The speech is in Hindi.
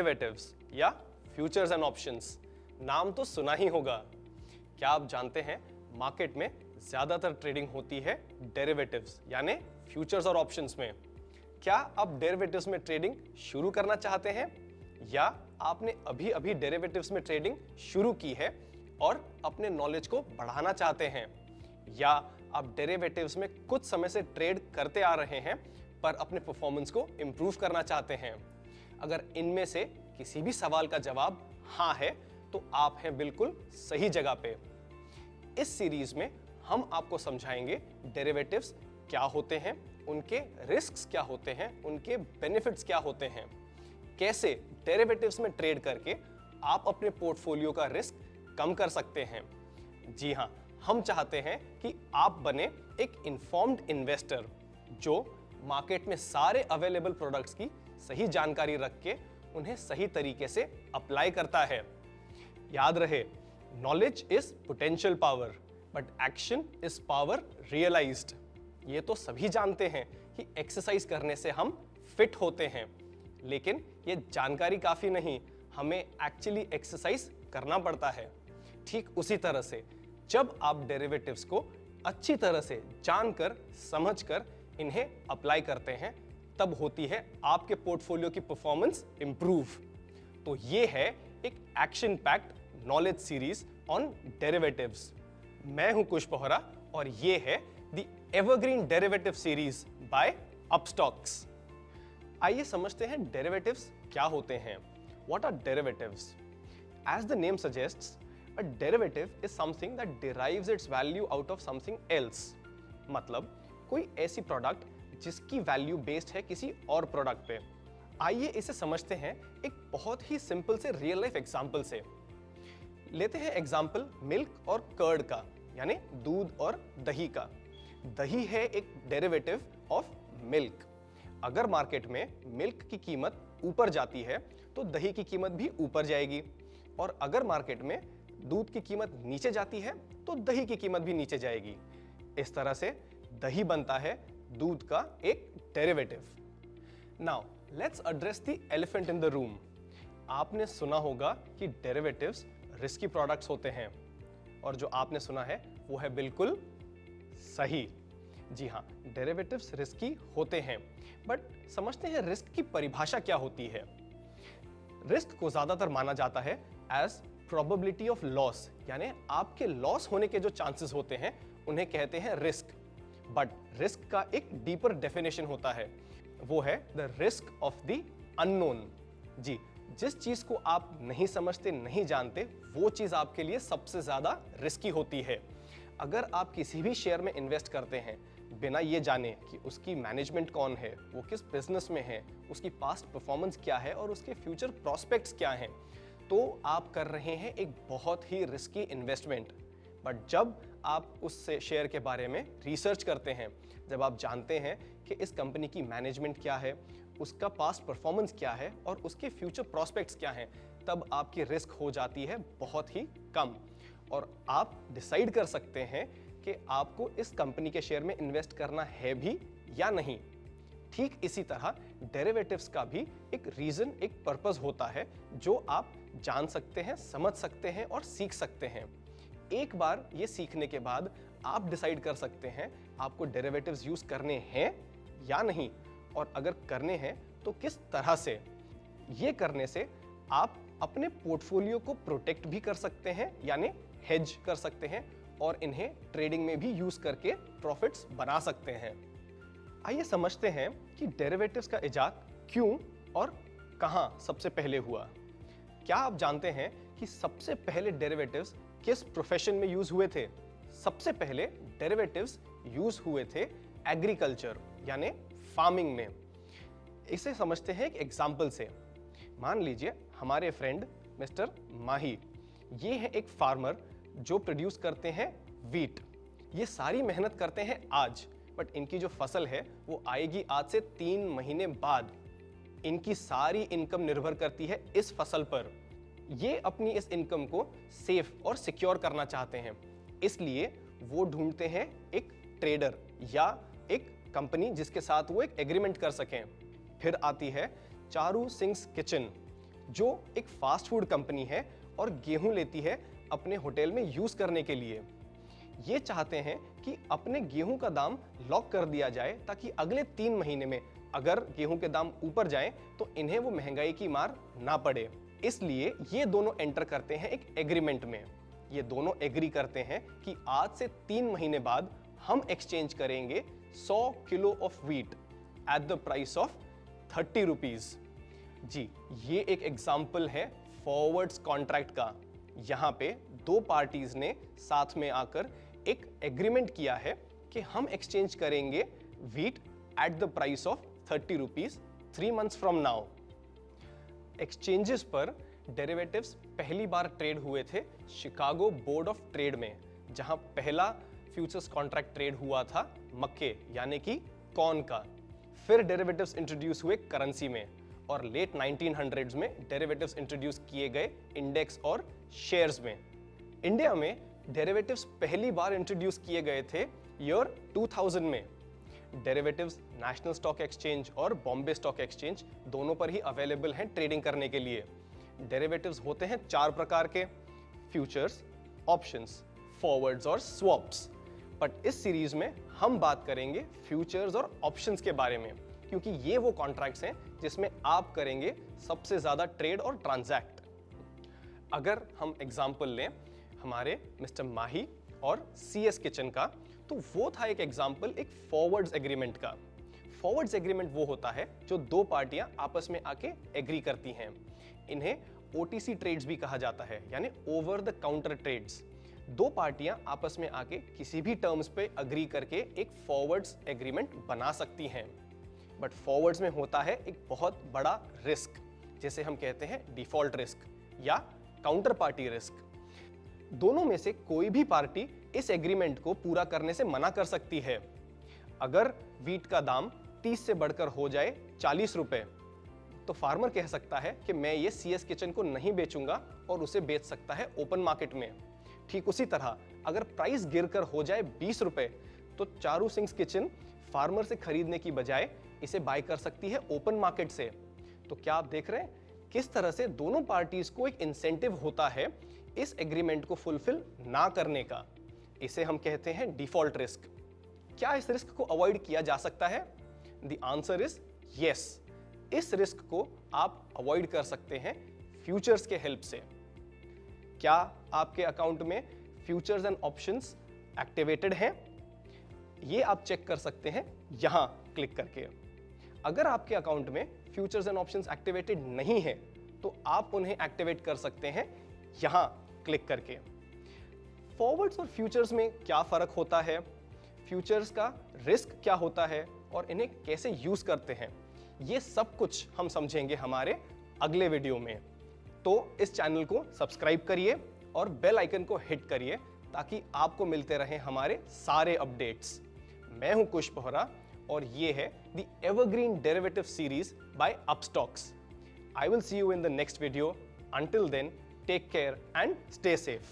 डेरिवेटिव्स या फ्यूचर्स एंड ऑप्शंस, नाम तो सुना ही होगा। क्या आप जानते हैं मार्केट में ज्यादातर ट्रेडिंग होती है डेरिवेटिव्स यानी फ्यूचर्स और ऑप्शंस में। क्या आप डेरिवेटिव्स में ट्रेडिंग शुरू करना चाहते हैं या आपने अभी अभी डेरिवेटिव्स में ट्रेडिंग शुरू की है और अपने नॉलेज को बढ़ाना चाहते हैं, या आप डेरिवेटिव्स में कुछ समय से ट्रेड करते आ रहे हैं पर अपने परफॉर्मेंस को इंप्रूव करना चाहते हैं? अगर इनमें से किसी भी सवाल का जवाब हाँ है तो आप हैं बिल्कुल सही जगह पे। इस सीरीज में हम आपको समझाएंगे डेरिवेटिव्स क्या होते हैं, उनके रिस्क्स क्या होते हैं, उनके बेनिफिट्स क्या होते हैं, कैसे डेरिवेटिव्स में ट्रेड करके आप अपने पोर्टफोलियो का रिस्क कम कर सकते हैं। जी हाँ, हम चाहते हैं कि आप बने एक इन्फॉर्म्ड इन्वेस्टर जो मार्केट में सारे अवेलेबल प्रोडक्ट्स की सही जानकारी रख के उन्हें सही तरीके से अप्लाई करता है। याद रहे, knowledge is potential power but action is power realised. ये तो सभी जानते हैं कि एक्सरसाइज करने से हम फिट होते हैं, लेकिन ये जानकारी काफी नहीं, हमें एक्चुअली एक्सरसाइज करना पड़ता है। ठीक उसी तरह से जब आप डेरिवेटिव्स को अच्छी तरह से जानकर समझकर इन्हें अप्लाई करते हैं तब होती है आपके पोर्टफोलियो की परफॉर्मेंस इंप्रूव। तो ये है एक action packed knowledge series on derivatives. मैं हूं कुश पोहरा और ये है the evergreen derivative series by Upstox. आइए समझते हैं डेरिवेटिव्स क्या होते हैं। What are derivatives? As the name suggests, a derivative is something that derives its value out of something else। मतलब कोई ऐसी प्रोडक्ट जिसकी वैल्यू बेस्ड है किसी और प्रोडक्ट पे। आइए इसे समझते हैं एक बहुत ही सिंपल से रियल लाइफ एग्जांपल से। लेते हैं एग्जांपल मिल्क और कर्ड का, यानी दूध और दही का। दही है एक डेरिवेटिव ऑफ मिल्क। अगर मार्केट में मिल्क की कीमत ऊपर जाती है तो दही की कीमत भी ऊपर जाएगी, और अगर मार्केट में दूध की कीमत नीचे जाती है तो दही की कीमत भी नीचे जाएगी। इस तरह से दही बनता है दूध का एक derivative. Now let's address the elephant in the room. आपने सुना होगा कि डेरिवेटिव्स रिस्की प्रोडक्ट्स होते हैं, और जो आपने सुना है वो है बिल्कुल सही। जी हाँ, डेरिवेटिव्स रिस्की होते हैं, बट समझते हैं रिस्क की परिभाषा क्या होती है। रिस्क को ज्यादातर माना जाता है एज प्रोबेबिलिटी ऑफ लॉस, यानी आपके लॉस होने के जो चांसेस होते हैं उन्हें कहते हैं रिस्क। बट रिस्क का एक डीपर डेफिनेशन होता है, वो है the risk of the unknown. जी, जिस चीज को आप नहीं समझते, नहीं जानते, वो चीज आपके लिए सबसे ज्यादा रिस्की होती है। अगर आप किसी भी शेयर में इन्वेस्ट करते हैं बिना ये जाने कि उसकी मैनेजमेंट कौन है, वो किस बिजनेस में है, उसकी पास्ट परफॉर्मेंस क्या है और उसके फ्यूचर प्रॉस्पेक्ट्स क्या हैं, तो आप कर रहे हैं एक बहुत ही रिस्की इन्वेस्टमेंट। बट जब आप उस शेयर के बारे में रिसर्च करते हैं, जब आप जानते हैं कि इस कंपनी की मैनेजमेंट क्या है, उसका पास्ट परफॉर्मेंस क्या है और उसके फ्यूचर प्रॉस्पेक्ट्स क्या हैं, तब आपकी रिस्क हो जाती है बहुत ही कम, और आप डिसाइड कर सकते हैं कि आपको इस कंपनी के शेयर में इन्वेस्ट करना है भी या नहीं। ठीक इसी तरह डेरिवेटिव्स का भी एक रीजन, एक पर्पस होता है जो आप जान सकते हैं, समझ सकते हैं और सीख सकते हैं। एक बार ये सीखने के बाद आप डिसाइड कर सकते हैं आपको डेरिवेटिव्स यूज करने हैं या नहीं, और अगर करने हैं तो किस तरह से। ये करने से आप अपने पोर्टफोलियो को प्रोटेक्ट भी कर सकते हैं, यानी हेज कर सकते हैं, और इन्हें ट्रेडिंग में भी यूज करके प्रॉफिट्स बना सकते हैं। आइए समझते हैं कि डेरिवेटिव्स का इजाद क्यों और कहां सबसे पहले हुआ। क्या आप जानते हैं कि सबसे पहले डेरिवेटिव्स किस प्रोफेशन में यूज हुए थे? सबसे पहले डेरिवेटिव्स यूज हुए थे एग्रीकल्चर यानी फार्मिंग में। इसे समझते हैं एक एग्जांपल से। मान लीजिए हमारे फ्रेंड मिस्टर माही, ये है एक फार्मर जो प्रोड्यूस करते हैं वीट। ये सारी मेहनत करते हैं आज, बट इनकी जो फसल है वो आएगी आज से 3 महीने बाद। इनकी सारी इनकम निर्भर करती है इस फसल पर। ये अपनी इस इनकम को सेफ और सिक्योर करना चाहते हैं, इसलिए वो ढूंढते हैं एक ट्रेडर या एक कंपनी जिसके साथ वो एक एग्रीमेंट कर सकें। फिर आती है चारू सिंग्स किचन। जो एक फास्ट फूड कंपनी है और गेहूं लेती है अपने होटल में यूज करने के लिए। ये चाहते हैं कि अपने गेहूं का दाम लॉक कर दिया जाए ताकि अगले 3 महीने में अगर गेहूं के दाम ऊपर जाएं तो इन्हें वो महंगाई की मार ना पड़े। इसलिए ये दोनों एंटर करते हैं एक एग्रीमेंट में। ये दोनों एग्री करते हैं कि आज से 3 महीने बाद हम एक्सचेंज करेंगे 100 kilo of wheat at the price of 30 rupees. जी, ये एक एग्जाम्पल है फॉरवर्ड्स कॉन्ट्रैक्ट का। यहाँ पे दो पार्टीज ने साथ में आकर एक एग्रीमेंट किया है कि हम एक्सचेंज करेंगे wheat at the price of 30 rupees 3 months from now. Exchanges पर डेरिवेटिव्स पहली बार ट्रेड हुए थे शिकागो बोर्ड ऑफ ट्रेड में, जहां पहला फ्यूचर्स कॉन्ट्रैक्ट ट्रेड हुआ था मक्के यानी कि कॉर्न का। फिर डेरिवेटिव्स इंट्रोड्यूस हुए करेंसी में और लेट 1900s में डेरिवेटिव्स इंट्रोड्यूस किए गए इंडेक्स और शेयर्स में। इंडिया में डेरिवेटिव्स पहली बार इंट्रोड्यूस किए गए थे ईयर 2000 में। डेरिवेटिव्स नेशनल स्टॉक एक्सचेंज और बॉम्बे स्टॉक एक्सचेंज दोनों पर ही अवेलेबल हैं ट्रेडिंग करने के लिए। डेरिवेटिव्स होते हैं 4 प्रकार के: फ्यूचर्स, ऑप्शंस, फॉरवर्ड्स और स्वैप्स। बट इस सीरीज में हम बात करेंगे फ्यूचर्स और ऑप्शंस के बारे में, क्योंकि ये वो कॉन्ट्रैक्ट्स हैं जिसमें आप करेंगे सबसे ज्यादा ट्रेड और ट्रांजैक्ट। अगर हम एग्जांपल लें हमारे मिस्टर माही और CS किचन का, तो वो था एक एग्जांपल एक फॉरवर्ड्स एग्रीमेंट का। फॉरवर्ड्स एग्रीमेंट वो होता है जो दो पार्टियां आपस में आके एग्री करती हैं। इन्हें OTC ट्रेड्स भी कहा जाता है, यानी ओवर द काउंटर ट्रेड्स। दो पार्टियां आपस में आके किसी भी टर्म्स पे अग्री करके एक फॉरवर्ड्स एग्रीमेंट बना सकती हैं। बट फॉरवर्ड्स में होता है एक बहुत बड़ा रिस्क, जिसे हम कहते हैं डिफॉल्ट रिस्क या काउंटर पार्टी रिस्क। दोनों में से कोई भी पार्टी इस एग्रीमेंट को पूरा करने से मना कर सकती है। अगर व्हीट का दाम 30 से बढ़कर हो जाए 40 रुपए, तो फार्मर कह सकता है कि मैं ये CS किचन को नहीं बेचूंगा और उसे बेच सकता है ओपन मार्केट में। ठीक उसी तरह अगर प्राइस गिरकर हो जाए 20 रुपए, तो चारू सिंह किचन फार्मर से खरीदने की बजाय इसे बाय कर सकती है ओपन मार्केट से। तो क्या आप देख रहे हैं किस तरह से दोनों पार्टीज को एक इंसेंटिव होता है इस एग्रीमेंट को फुलफिल ना करने का। इसे हम कहते हैं डिफॉल्ट रिस्क। क्या इस रिस्क को अवॉइड किया जा सकता है? The answer is yes. इस रिस्क को आप अवॉइड कर सकते हैं फ्यूचर्स के हेल्प से। क्या आपके अकाउंट में फ्यूचर्स एंड ऑप्शंस एक्टिवेटेड हैं? ये आप चेक कर सकते हैं यहां क्लिक करके। अगर आपके अकाउंट में फ्यूचर्स एंड ऑप्शंस एक्टिवेटेड नहीं है, तो आप उन्हें एक्टिवेट कर सकते हैं यहां क्लिक करके। फॉरवर्ड्स और फ्यूचर्स में क्या फर्क होता है, फ्यूचर्स का रिस्क क्या होता है और इन्हें कैसे यूज करते हैं, ये सब कुछ हम समझेंगे हमारे अगले वीडियो में। तो इस चैनल को सब्सक्राइब करिए और बेल आइकन को हिट करिए ताकि आपको मिलते रहे हमारे सारे अपडेट्स। मैं हूं कुश बोहरा और ये है the evergreen derivative series by Upstox. I will see you in the next video. Until then, take care and stay safe.